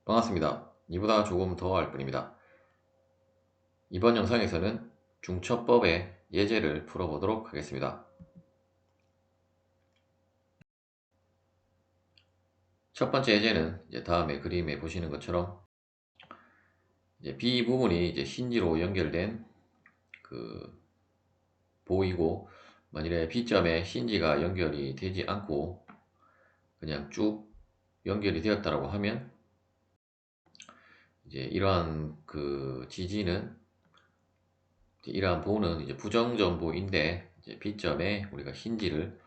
반갑습니다. 이보다 조금 더 할 뿐입니다. 이번 영상에서는 중첩법의 예제를 풀어보도록 하겠습니다. 첫 번째 예제는 다음에 그림에 보시는 것처럼 B 부분이 힌지로 연결된 그 보이고, 만일에 B점에 힌지가 연결이 되지 않고 그냥 쭉 연결이 되었다라고 하면 이러한 지지는, 이러한 보는 부정전보인데, B점에 우리가 힌지를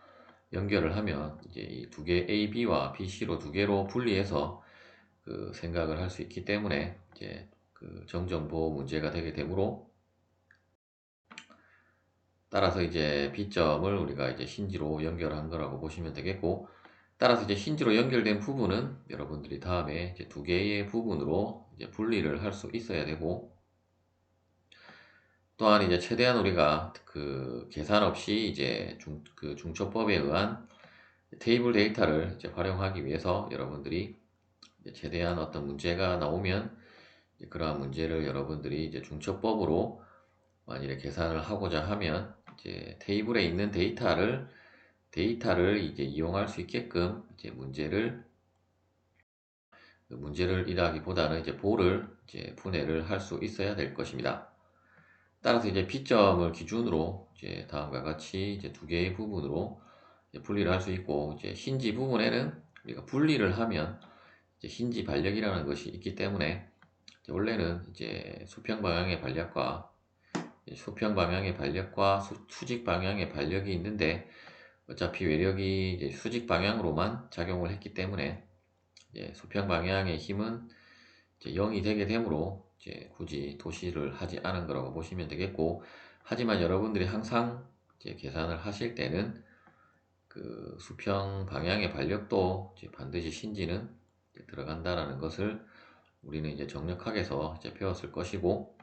연결을 하면 이 두 개 AB와 BC로 두 개로 분리해서 생각을 할 수 있기 때문에 정전보 문제가 되게 되므로, 따라서 B점을 우리가 힌지로 연결한 거라고 보시면 되겠고, 따라서 힌지로 연결된 부분은 여러분들이 다음에 두 개의 부분으로 분리를 할 수 있어야 되고, 또한 최대한 우리가 계산 없이 중첩법에 의한 테이블 데이터를 활용하기 위해서 여러분들이 최대한 어떤 문제가 나오면 그러한 문제를 여러분들이 중첩법으로 만일에 계산을 하고자 하면 테이블에 있는 데이터를 이용할 수 있게끔 문제를 일하기보다는 보를 분해를 할 수 있어야 될 것입니다. 따라서 B점을 기준으로 다음과 같이 두 개의 부분으로 분리를 할 수 있고, 힌지 부분에는 우리가 분리를 하면 힌지 반력이라는 것이 있기 때문에, 원래는 수평 방향의 반력과 수직 방향의 반력이 있는데, 어차피 외력이 수직 방향으로만 작용을 했기 때문에 수평 방향의 힘은 0이 되게 되므로 굳이 도시를 하지 않은 거라고 보시면 되겠고, 하지만 여러분들이 항상 계산을 하실 때는 수평 방향의 반력도 반드시 힌지는 들어간다라는 것을 우리는 정력학에서 배웠을 것이고,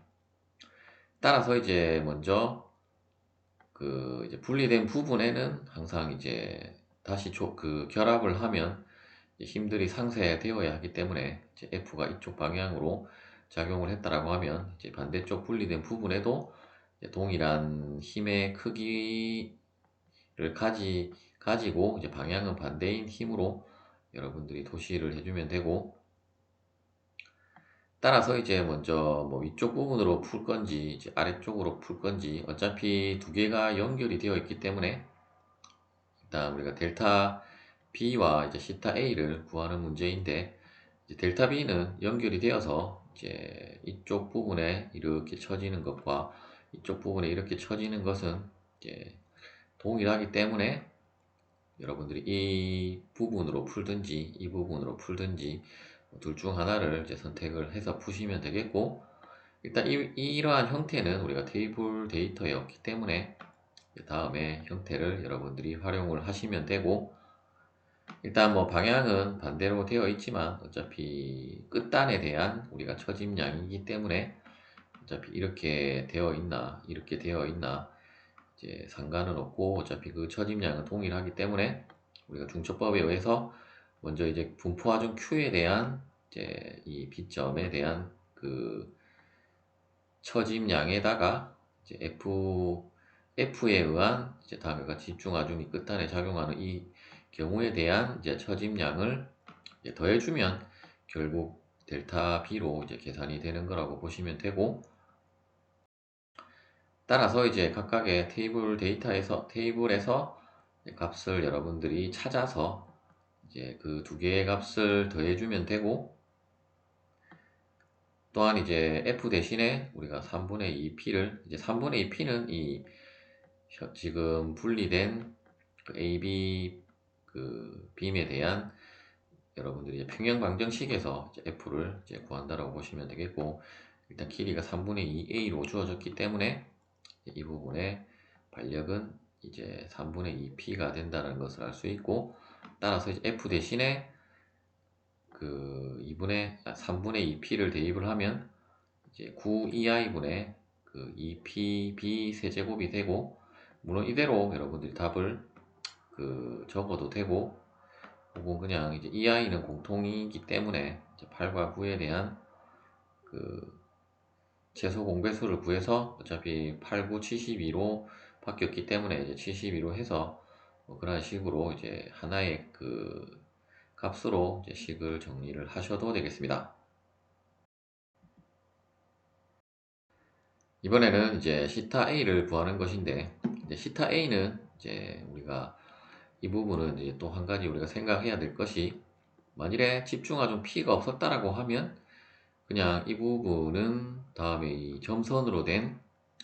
따라서 먼저 분리된 부분에는 항상 다시 결합을 하면 힘들이 상쇄되어야 하기 때문에 F가 이쪽 방향으로 작용을 했다라고 하면 반대쪽 분리된 부분에도 동일한 힘의 크기를 가지고 방향은 반대인 힘으로 여러분들이 도시를 해주면 되고, 따라서 먼저 뭐 위쪽 부분으로 풀 건지 아래쪽으로 풀 건지, 어차피 두 개가 연결이 되어 있기 때문에 일단 우리가 델타 B와 시타 A를 구하는 문제인데, 델타 B는 연결이 되어서 이쪽 부분에 이렇게 쳐지는 것과 이쪽 부분에 이렇게 쳐지는 것은 동일하기 때문에 여러분들이 이 부분으로 풀든지 이 부분으로 풀든지 둘 중 하나를 선택을 해서 푸시면 되겠고, 일단 이러한 형태는 우리가 테이블 데이터였기 때문에 다음에 형태를 여러분들이 활용을 하시면 되고, 일단 뭐 방향은 반대로 되어 있지만 어차피 끝단에 대한 우리가 처짐량이기 때문에 어차피 이렇게 되어 있나 이렇게 되어 있나 상관은 없고, 어차피 그 처짐량은 동일하기 때문에 우리가 중첩법에 의해서 먼저 분포하중 Q에 대한 이 B점에 대한 처짐량에다가 F에 의한 다음과 같이 집중하중이 끝단에 작용하는 이 경우에 대한 처짐량을 더해주면 결국 델타 B로 계산이 되는 거라고 보시면 되고, 따라서 각각의 테이블에서 값을 여러분들이 찾아서 그 두 개의 값을 더해주면 되고, 또한 F 대신에 우리가 3분의 2P를 3분의 2P는 이 지금 분리된 AB 빔에 대한 여러분들이 평형 방정식에서 F를 구한다라고 보시면 되겠고, 일단 길이가 3분의 2A로 주어졌기 때문에 이 부분의 반력은 3분의 2P가 된다는 것을 알 수 있고, 따라서 F 대신에 3분의 2P를 대입을 하면 9EI분의 2PB 세제곱이 되고, 물론 이대로 여러분들이 답을 적어도 되고, 혹은 그냥 EI는 공통이기 때문에 8과 9에 대한 그 최소 공배수를 구해서 어차피 8, 9, 72로 바뀌었기 때문에 이제 72로 해서 뭐 그런 식으로 이제 하나의 그 값으로 이제 식을 정리를 하셔도 되겠습니다. 이번에는 이제 시타 A를 구하는 것인데, 이제 시타 A는 이제 우리가 이 부분은 이제 또 한 가지 우리가 생각해야 될 것이, 만일에 집중하중 P가 없었다라고 하면 그냥 이 부분은 다음에 이 점선으로 된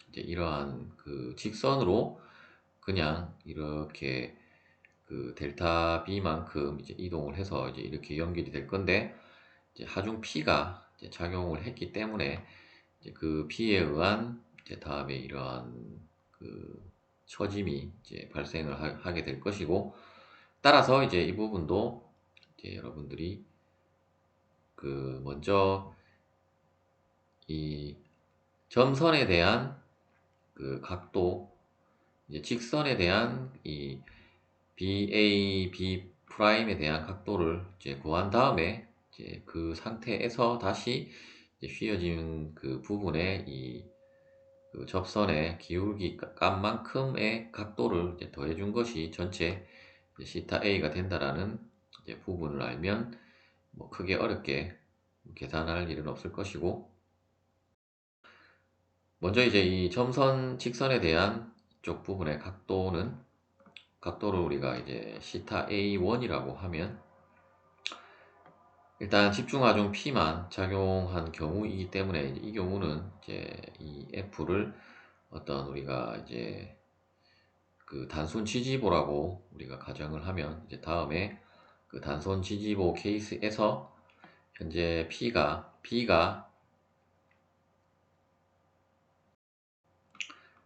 이제 이러한 그 직선으로 그냥 이렇게 그 델타 B만큼 이제 이동을 해서 이제 이렇게 연결이 될 건데, 이제 하중 P가 이제 작용을 했기 때문에 이제 그 P에 의한 이제 다음에 이러한 그 처짐이 이제 발생을 하게 될 것이고, 따라서 이제 이 부분도 이제 여러분들이 그 먼저 이 점선에 대한 그 각도, 이제 직선에 대한 이 BA, B 프라임에 대한 각도를 이제 구한 다음에 이제 그 상태에서 다시 이제 휘어진 그 부분에 그 접선의 기울기 값만큼의 각도를 이제 더해준 것이 전체 이제 시타 A가 된다라는 이제 부분을 알면 뭐 크게 어렵게 계산할 일은 없을 것이고, 먼저 이제 이 점선 직선에 대한 이쪽 부분의 각도를 우리가 이제 시타 A1이라고 하면, 일단 집중하중 P만 작용한 경우이기 때문에 이제 이 경우는 이제 이 F를 어떤 우리가 이제 그 단순 지지보라고 우리가 가정을 하면, 이제 다음에 그 단순 지지보 케이스에서 현재 B가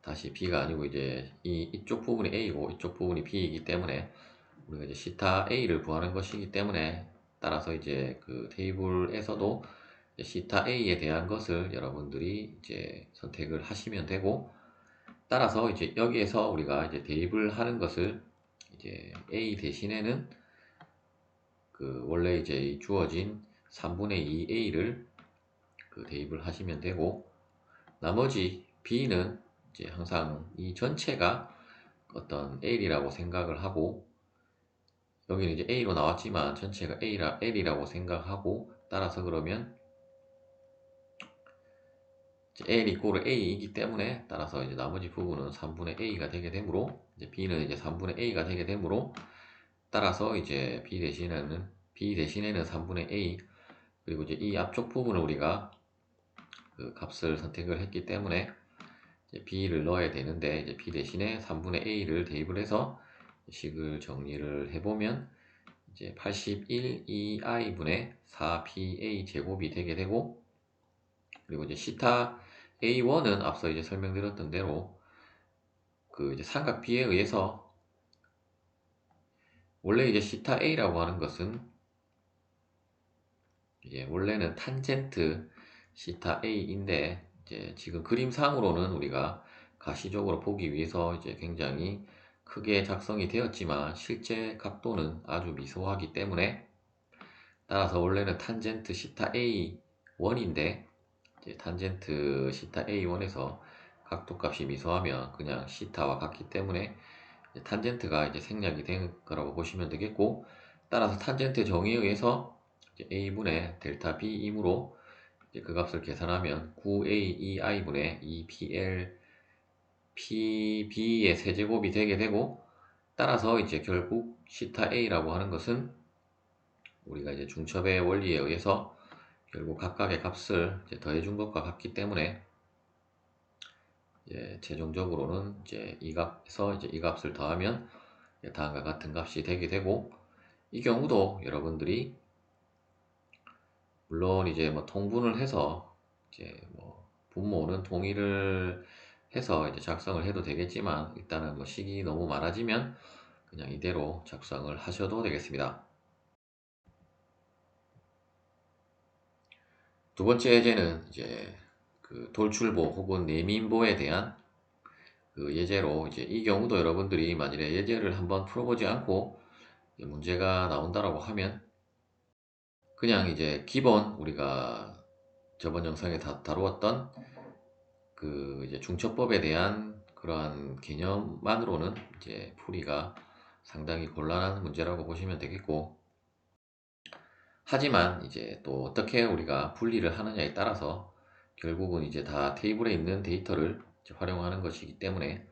다시 B가 아니고 이제 이쪽 부분이 A고 이쪽 부분이 B이기 때문에 우리가 이제 시타 A를 구하는 것이기 때문에, 따라서 이제 그 테이블에서도 이제 시타 A에 대한 것을 여러분들이 이제 선택을 하시면 되고, 따라서 이제 여기에서 우리가 이제 대입을 하는 것을 이제 A 대신에는 그 원래 이제 이 주어진 3분의 2 A를 그 대입을 하시면 되고, 나머지 B는 이제 항상 이 전체가 어떤 L이라고 생각을 하고, 여기는 이제 A로 나왔지만 전체가 L이라고 생각하고, 따라서 그러면 L 이꼬르 A이기 때문에, 따라서 이제 나머지 부분은 3분의 A가 되게 되므로, 이제 B는 이제 3분의 A가 되게 되므로, 따라서 이제 B 대신에는 3분의 A, 그리고 이제 이 앞쪽 부분을 우리가 그 값을 선택을 했기 때문에 이제 B를 넣어야 되는데, 이제 B 대신에 3분의 A를 대입을 해서 식을 정리를 해보면 이제 81 2i분의 4PA 제곱이 되게 되고, 그리고 이제 시타 A1은 앞서 이제 설명드렸던 대로 그 이제 삼각 B에 의해서, 원래 이제 시타 A라고 하는 것은 이제 원래는 탄젠트 시타 A인데, 이제 지금 그림상으로는 우리가 가시적으로 보기 위해서 이제 굉장히 크게 작성이 되었지만 실제 각도는 아주 미소하기 때문에, 따라서 원래는 탄젠트 시타 A1인데 이제 탄젠트 시타 A1에서 각도값이 미소하면 그냥 시타와 같기 때문에 이제 탄젠트가 이제 생략이 된 거라고 보시면 되겠고, 따라서 탄젠트 정의에 의해서 이제 A분의 델타 B이므로 이제 그 값을 계산하면 9A2i분의 2PL PB의 세제곱이 되게 되고, 따라서 이제 결국 시타 A라고 하는 것은 우리가 이제 중첩의 원리에 의해서 결국 각각의 값을 이제 더해준 것과 같기 때문에, 이제 최종적으로는 이제 이 값에서 이제 이 값을 더하면 다음과 같은 값이 되게 되고, 이 경우도 여러분들이 물론 이제 뭐 통분을 해서 이제 뭐 분모는 통일을 해서 이제 작성을 해도 되겠지만, 일단은 뭐 식이 너무 많아지면 그냥 이대로 작성을 하셔도 되겠습니다. 두 번째 예제는 이제 그 돌출보 혹은 내민보에 대한 그 예제로, 이제 이 경우도 여러분들이 만일에 예제를 한번 풀어보지 않고 문제가 나온다라고 하면 그냥 이제 기본 우리가 저번 영상에 다루었던 그 이제 중첩법에 대한 그러한 개념만으로는 이제 풀이가 상당히 곤란한 문제라고 보시면 되겠고, 하지만 이제 또 어떻게 우리가 분리를 하느냐에 따라서 결국은 이제 다 테이블에 있는 데이터를 이제 활용하는 것이기 때문에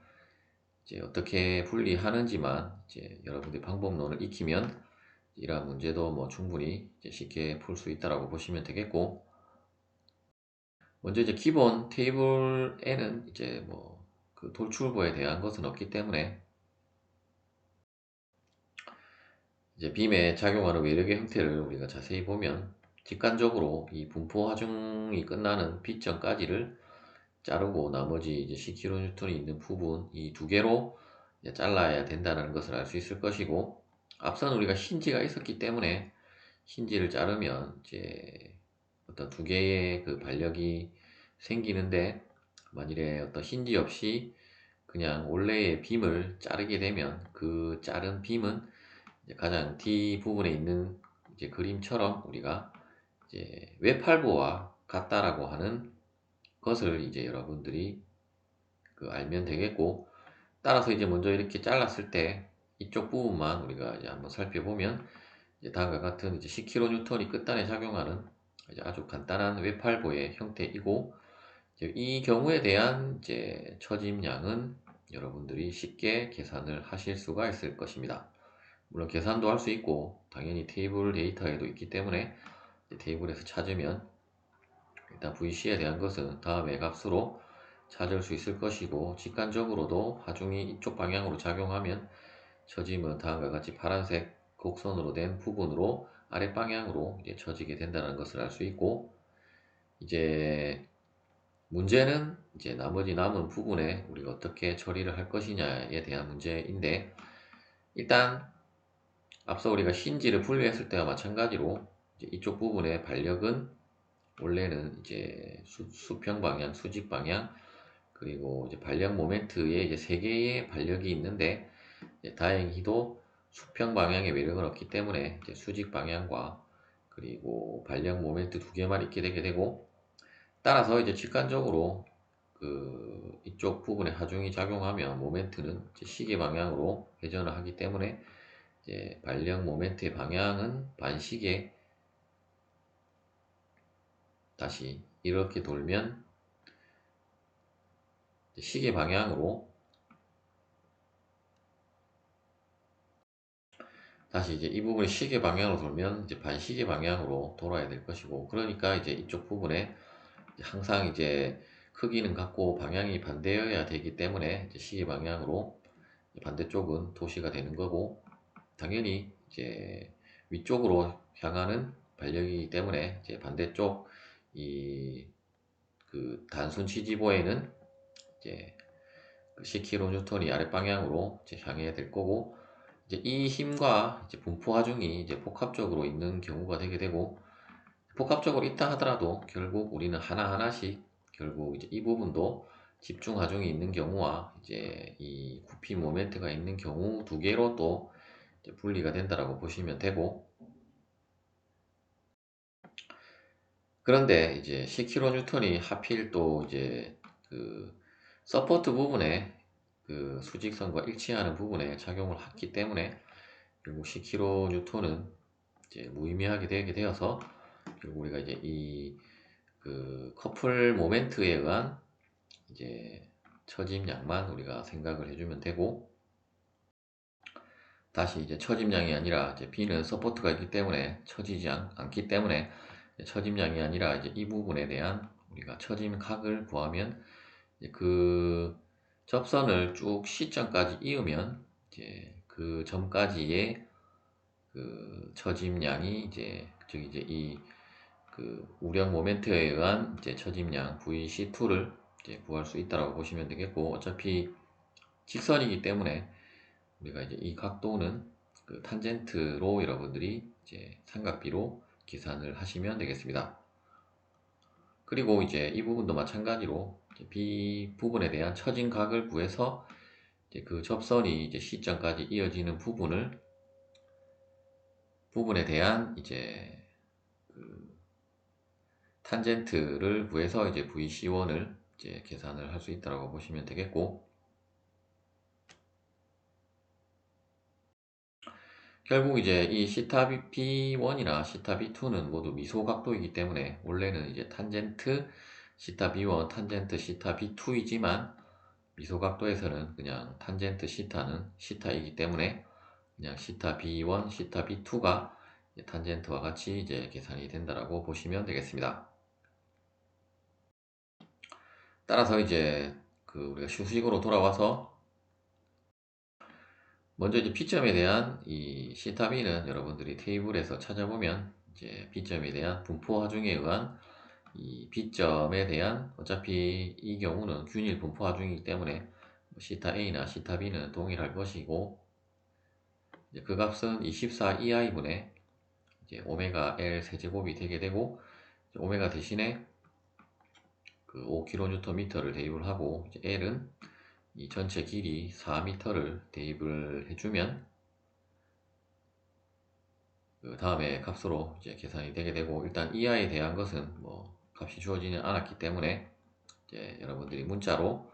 이제 어떻게 분리하는지만 이제 여러분들이 방법론을 익히면 이러한 문제도 뭐 충분히 이제 쉽게 풀 수 있다라고 보시면 되겠고, 먼저 이제 기본 테이블에는 이제 뭐 그 돌출부에 대한 것은 없기 때문에 이제 빔에 작용하는 외력의 형태를 우리가 자세히 보면 직관적으로 이 분포 하중이 끝나는 B점까지를 자르고 나머지 이제 10kN 이 있는 부분 이 두 개로 이제 잘라야 된다는 것을 알 수 있을 것이고, 앞선 우리가 힌지가 있었기 때문에 힌지를 자르면 이제 어떤 두 개의 그 반력이 생기는데, 만일에 어떤 힌지 없이 그냥 원래의 빔을 자르게 되면 그 자른 빔은 이제 가장 D 부분에 있는 이제 그림처럼 우리가 이제 외팔부와 같다라고 하는 것을 이제 여러분들이 그 알면 되겠고, 따라서 이제 먼저 이렇게 잘랐을 때 이쪽 부분만 우리가 이제 한번 살펴보면 이제 다음과 같은 이제 10kN 이 끝단에 작용하는 이제 아주 간단한 외팔부의 형태이고, 이제 이 경우에 대한 이제 처짐량은 여러분들이 쉽게 계산을 하실 수가 있을 것입니다. 물론 계산도 할 수 있고 당연히 테이블 데이터에도 있기 때문에 테이블에서 찾으면 일단 VC에 대한 것은 다음의 값으로 찾을 수 있을 것이고, 직관적으로도 하중이 이쪽 방향으로 작용하면 처짐은 다음과 같이 파란색 곡선으로 된 부분으로 아랫방향으로 이제 처지게 된다는 것을 알 수 있고, 이제 문제는 이제 나머지 남은 부분에 우리가 어떻게 처리를 할 것이냐에 대한 문제인데, 일단 앞서 우리가 힌지를 분리했을 때와 마찬가지로 이제 이쪽 부분의 반력은 원래는 이제 수평 방향, 수직 방향, 그리고 이제 반력 모멘트에 이제 세 개의 반력이 있는데, 다행히도 수평 방향의 외력은 없기 때문에 이제 수직 방향과 그리고 반력 모멘트 두 개만 있게 되게 되고, 따라서 이제 직관적으로 그 이쪽 부분에 하중이 작용하면 모멘트는 이제 시계 방향으로 회전을 하기 때문에 이제 반력 모멘트의 방향은 반시계, 다시 이렇게 돌면 시계 방향으로 다시 이제 이 부분이 시계 방향으로 돌면 이제 반시계 방향으로 돌아야 될 것이고, 그러니까 이제 이쪽 부분에 항상 이제 크기는 같고 방향이 반대여야 되기 때문에 이제 시계 방향으로 반대쪽은 도시가 되는 거고, 당연히 이제 위쪽으로 향하는 반력이기 때문에 이제 반대쪽 이 그 단순 지지부에는 이제 그 10kN 이 아랫 방향으로 이제 향해야 될 거고, 이제 이 힘과 이제 분포 하중이 이제 복합적으로 있는 경우가 되게 되고, 복합적으로 있다 하더라도 결국 우리는 하나하나씩 결국 이제 이 부분도 집중 하중이 있는 경우와 이제 이 굽힘 모멘트가 있는 경우 두 개로 또 이제 분리가 된다라고 보시면 되고, 그런데 이제 10kN 이 하필 또 이제 그 서포트 부분에 그 수직선과 일치하는 부분에 작용을 했기 때문에 결국 10kN은 이제 무의미하게 되게 되어서 결국 우리가 이제 이 그 커플 모멘트에 의한 이제 처짐량만 우리가 생각을 해주면 되고, 다시 이제 처짐량이 아니라 이제 B는 서포트가 있기 때문에 처지지 않기 때문에 처짐량이 아니라 이제 이 부분에 대한 우리가 처짐각을 구하면 이제 그 접선을 쭉 C점까지 이으면 이제 그 점까지의 그 처짐량이 이제 즉 이제 이 그 우력 모멘트에 의한 이제 처짐량 VC2를 이제 구할 수 있다라고 보시면 되겠고, 어차피 직선이기 때문에 우리가 이제 이 각도는 그 탄젠트로 여러분들이 이제 삼각비로 계산을 하시면 되겠습니다. 그리고 이제 이 부분도 마찬가지로 이제 B 부분에 대한 처진각을 구해서 이제 그 접선이 이제 C점까지 이어지는 부분에 대한 이제 탄젠트를 구해서 이제 VC1을 이제 계산을 할 수 있다고 보시면 되겠고, 결국 이제 이 시타 B1이나 시타 B2는 모두 미소각도이기 때문에 원래는 이제 탄젠트 시타 B1, 탄젠트 시타 B2이지만 미소각도에서는 그냥 탄젠트 시타는 시타이기 때문에 그냥 시타 B1, 시타 B2가 탄젠트와 같이 이제 계산이 된다라고 보시면 되겠습니다. 따라서 이제 우리가 수식으로 돌아와서 먼저 이제 P점에 대한 이 시타 B는 여러분들이 테이블에서 찾아보면 이제 B점에 대한 분포 하중에 의한 이 B점에 대한 어차피 이 경우는 균일 분포 하중이기 때문에 시타 A나 시타 B는 동일할 것이고, 이제 그 값은 24 EI분의 이제 오메가 L 세제곱이 되게 되고, 오메가 대신에 그 5kNm를 대입을 하고, 이제 L은 이 전체 길이 4m를 대입을 해주면 그 다음에 값으로 이제 계산이 되게 되고, 일단 EI에 대한 것은 뭐 값이 주어지지 않았기 때문에 이제 여러분들이 문자로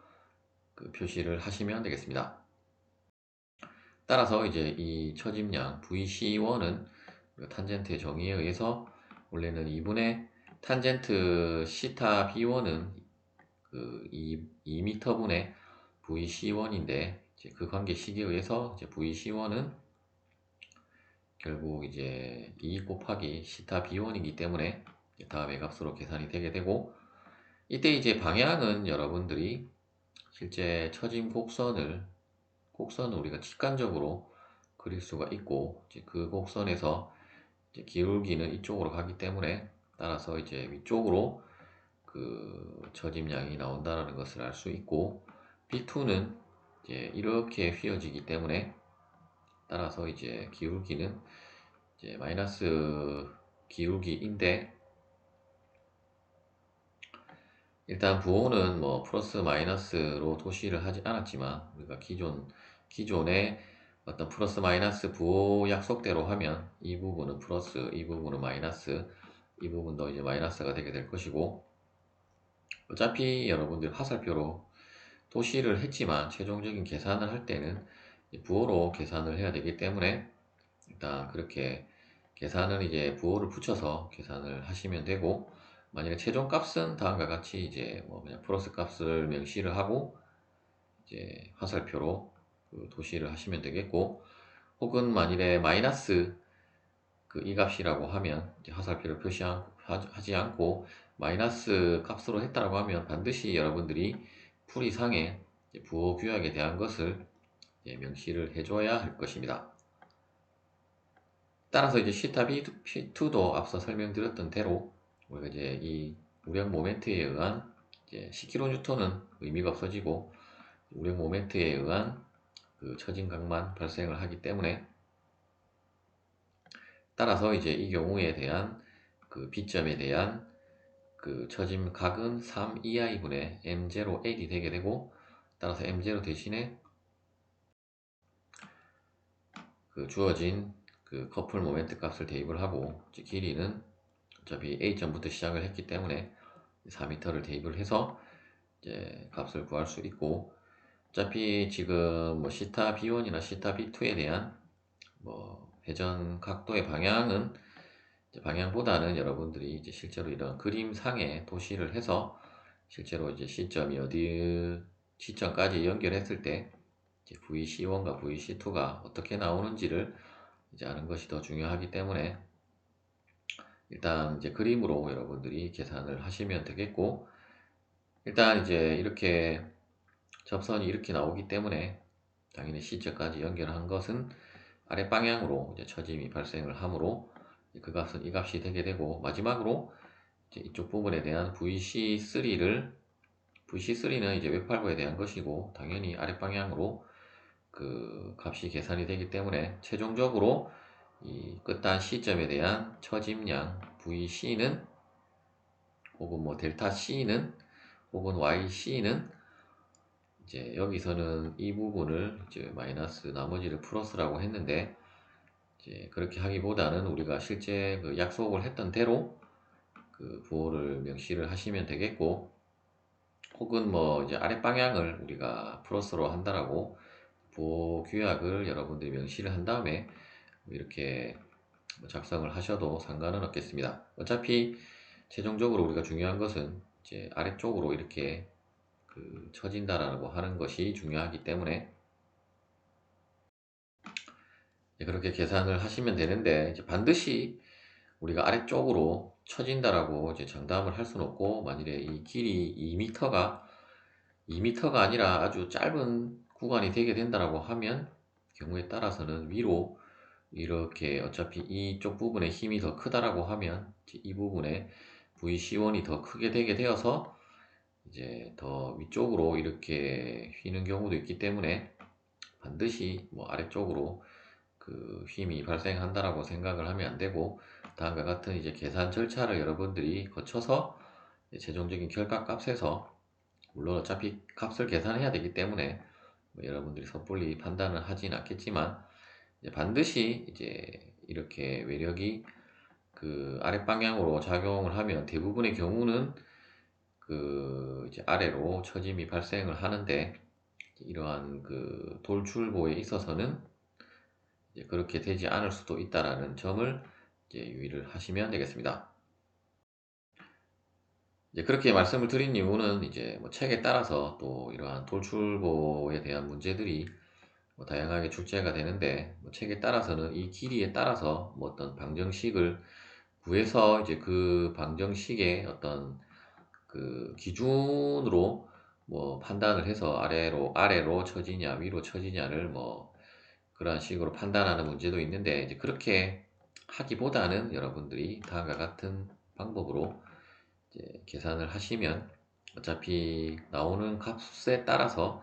그 표시를 하시면 되겠습니다. 따라서 이제 이 처짐량 VC1은 탄젠트의 정의에 의해서 원래는 2분의 탄젠트 시타 B1은 그 2m분의 VC1인데, 이제 그 관계식에 의해서 이제 VC1은 결국 이제 2 곱하기 시타 B1이기 때문에 다음의 값으로 계산이 되게 되고, 이때 이제 방향은 여러분들이 실제 처짐 곡선을 우리가 직관적으로 그릴 수가 있고, 이제 그 곡선에서 이제 기울기는 이쪽으로 가기 때문에 따라서 이제 위쪽으로 그 처짐량이 나온다는 것을 알 수 있고, B2는 이제 이렇게 휘어지기 때문에 따라서 이제 기울기는 이제 마이너스 기울기인데, 일단 부호는 뭐 플러스 마이너스로 도시를 하지 않았지만 우리가 기존에 어떤 플러스 마이너스 부호 약속대로 하면 이 부분은 플러스, 이 부분은 마이너스, 이 부분도 이제 마이너스가 되게 될 것이고, 어차피 여러분들 화살표로 도시를 했지만 최종적인 계산을 할 때는 부호로 계산을 해야 되기 때문에 일단 그렇게 계산은 이제 부호를 붙여서 계산을 하시면 되고, 만약에 최종 값은 다음과 같이 이제 뭐 그냥 플러스 값을 명시를 하고 이제 화살표로 그 도시를 하시면 되겠고, 혹은 만일에 마이너스 그 이 값이라고 하면 이제 화살표를 표시하지 않고 마이너스 값으로 했다라고 하면 반드시 여러분들이 풀이상의 부호 규약에 대한 것을 명시를 해줘야 할 것입니다. 따라서 이제 시타 B2도 앞서 설명드렸던 대로 우리가 이제 이 우력 모멘트에 의한 이제 10kN은 의미가 없어지고 우력 모멘트에 의한 그 처진각만 발생을 하기 때문에, 따라서 이제 이 경우에 대한 그 B점에 대한 그 처짐각은 3EI분의 M0L이 되게 되고, 따라서 M0 대신에 그 주어진 그 커플 모멘트 값을 대입을 하고, 이제 길이는 어차피 A점부터 시작을 했기 때문에 4m를 대입을 해서 이제 값을 구할 수 있고, 어차피 지금 뭐 시타 B1이나 시타 B2에 대한 뭐 회전 각도의 방향은 방향보다는 여러분들이 이제 실제로 이런 그림상에 도시를 해서 실제로 이제 시점이 어디 시점까지 연결했을 때 이제 VC1과 VC2가 어떻게 나오는지를 이제 아는 것이 더 중요하기 때문에 일단 이제 그림으로 여러분들이 계산을 하시면 되겠고, 일단 이제 이렇게 접선이 이렇게 나오기 때문에 당연히 시점까지 연결한 것은 아래 방향으로 이제 처짐이 발생을 하므로 그 값은 이 값이 되게 되고, 마지막으로 이제 이쪽 부분에 대한 VC3는 이제 외팔부에 대한 것이고 당연히 아래 방향으로 그 값이 계산이 되기 때문에 최종적으로 이 끝단 시점에 대한 처짐량 VC는 혹은 뭐 델타 C는 혹은 YC는 이제 여기서는 이 부분을 이제 마이너스 나머지를 플러스라고 했는데, 이제 그렇게 하기보다는 우리가 실제 그 약속을 했던 대로 그 부호를 명시를 하시면 되겠고, 혹은 뭐 이제 아랫 방향을 우리가 플러스로 한다라고 부호 규약을 여러분들이 명시를 한 다음에 이렇게 작성을 하셔도 상관은 없겠습니다. 어차피 최종적으로 우리가 중요한 것은 이제 아래쪽으로 이렇게 그 처진다라고 하는 것이 중요하기 때문에 그렇게 계산을 하시면 되는데, 이제 반드시 우리가 아래쪽으로 처진다라고 이제 장담을 할 수는 없고, 만일에 이 길이 2m가 아니라 아주 짧은 구간이 되게 된다라고 하면 경우에 따라서는 위로 이렇게, 어차피 이쪽 부분에 힘이 더 크다라고 하면 이 부분에 VC1이 더 크게 되게 되어서 이제 더 위쪽으로 이렇게 휘는 경우도 있기 때문에, 반드시 뭐 아래쪽으로 그 힘이 발생한다라고 생각을 하면 안 되고, 다음과 같은 이제 계산 절차를 여러분들이 거쳐서 최종적인 결과값에서, 물론 어차피 값을 계산해야 되기 때문에 뭐 여러분들이 섣불리 판단을 하진 않겠지만, 이제 반드시 이제 이렇게 외력이 그 아랫 방향으로 작용을 하면 대부분의 경우는 그 이제 아래로 처짐이 발생을 하는데, 이러한 그 돌출보에 있어서는 이제 그렇게 되지 않을 수도 있다라는 점을 이제 유의를 하시면 되겠습니다. 이제 그렇게 말씀을 드린 이유는 이제 뭐 책에 따라서 또 이러한 돌출보에 대한 문제들이 뭐 다양하게 출제가 되는데, 뭐 책에 따라서는 이 길이에 따라서 뭐 어떤 방정식을 구해서 이제 그 방정식의 어떤 그 기준으로 뭐 판단을 해서 아래로 처지냐 위로 처지냐를 뭐 그러한 식으로 판단하는 문제도 있는데, 이제 그렇게 하기보다는 여러분들이 다음과 같은 방법으로 이제 계산을 하시면, 어차피 나오는 값에 따라서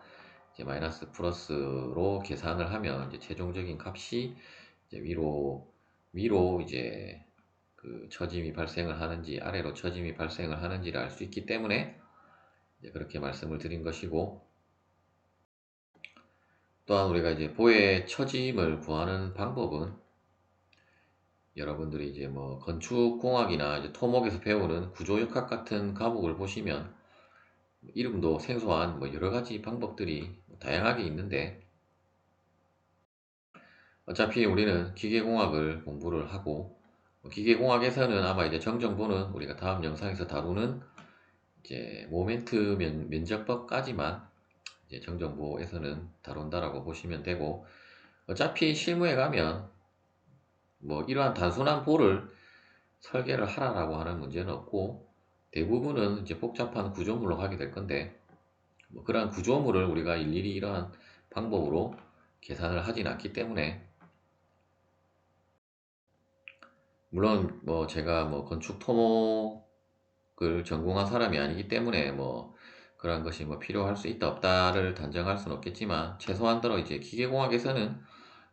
이제 마이너스 플러스로 계산을 하면 이제 최종적인 값이 이제 위로 이제 그 처짐이 발생을 하는지 아래로 처짐이 발생을 하는지를 알 수 있기 때문에 이제 그렇게 말씀을 드린 것이고, 또한 우리가 이제 보의 처짐을 구하는 방법은 여러분들이 이제 뭐 건축공학이나 이제 토목에서 배우는 구조역학 같은 과목을 보시면 이름도 생소한 뭐 여러 가지 방법들이 다양하게 있는데, 어차피 우리는 기계공학을 공부를 하고, 기계공학에서는 아마 이제 정정보는 우리가 다음 영상에서 다루는 이제 모멘트 면적법까지만 이제 정정보에서는 다룬다라고 보시면 되고, 어차피 실무에 가면 뭐 이러한 단순한 볼을 설계를 하라라고 하는 문제는 없고, 대부분은 이제 복잡한 구조물로 가게 될 건데, 뭐 그러한 구조물을 우리가 일일이 이러한 방법으로 계산을 하진 않기 때문에, 물론 뭐 제가 뭐 건축 토목을 전공한 사람이 아니기 때문에 뭐 그러한 것이 뭐 필요할 수 있다 없다를 단정할 수는 없겠지만, 최소한더러 이제 기계공학에서는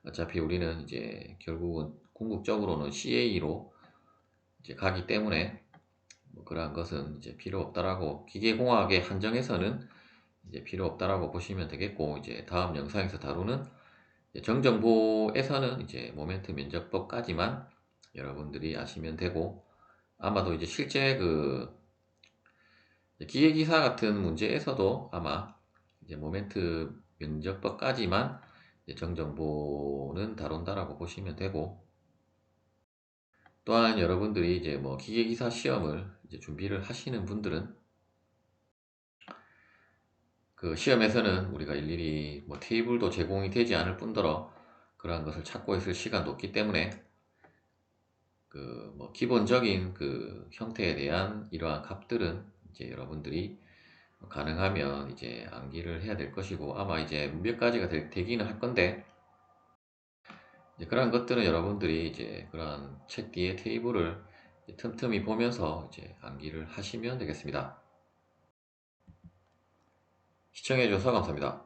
어차피 우리는 이제 결국은 궁극적으로는 CA로 이제 가기 때문에 뭐 그러한 것은 이제 필요 없다라고, 기계공학의 한정에서는 이제 필요 없다라고 보시면 되겠고, 이제 다음 영상에서 다루는 이제 정정보에서는 이제 모멘트 면적법까지만 여러분들이 아시면 되고, 아마도 이제 실제 그 기계기사 같은 문제에서도 아마 이제 모멘트 면적법까지만 이제 정정보는 다룬다라고 보시면 되고, 또한 여러분들이 이제 뭐 기계기사 시험을 이제 준비를 하시는 분들은 그 시험에서는 우리가 일일이 뭐 테이블도 제공이 되지 않을 뿐더러 그러한 것을 찾고 있을 시간도 없기 때문에, 그 뭐 기본적인 그 형태에 대한 이러한 값들은 이제 여러분들이 가능하면 이제 암기를 해야 될 것이고, 아마 이제 몇 가지가 되기는 할 건데, 이제 그러한 것들은 여러분들이 이제 그러한 책 뒤에 테이블을 틈틈이 보면서 이제 암기를 하시면 되겠습니다. 시청해 주셔서 감사합니다.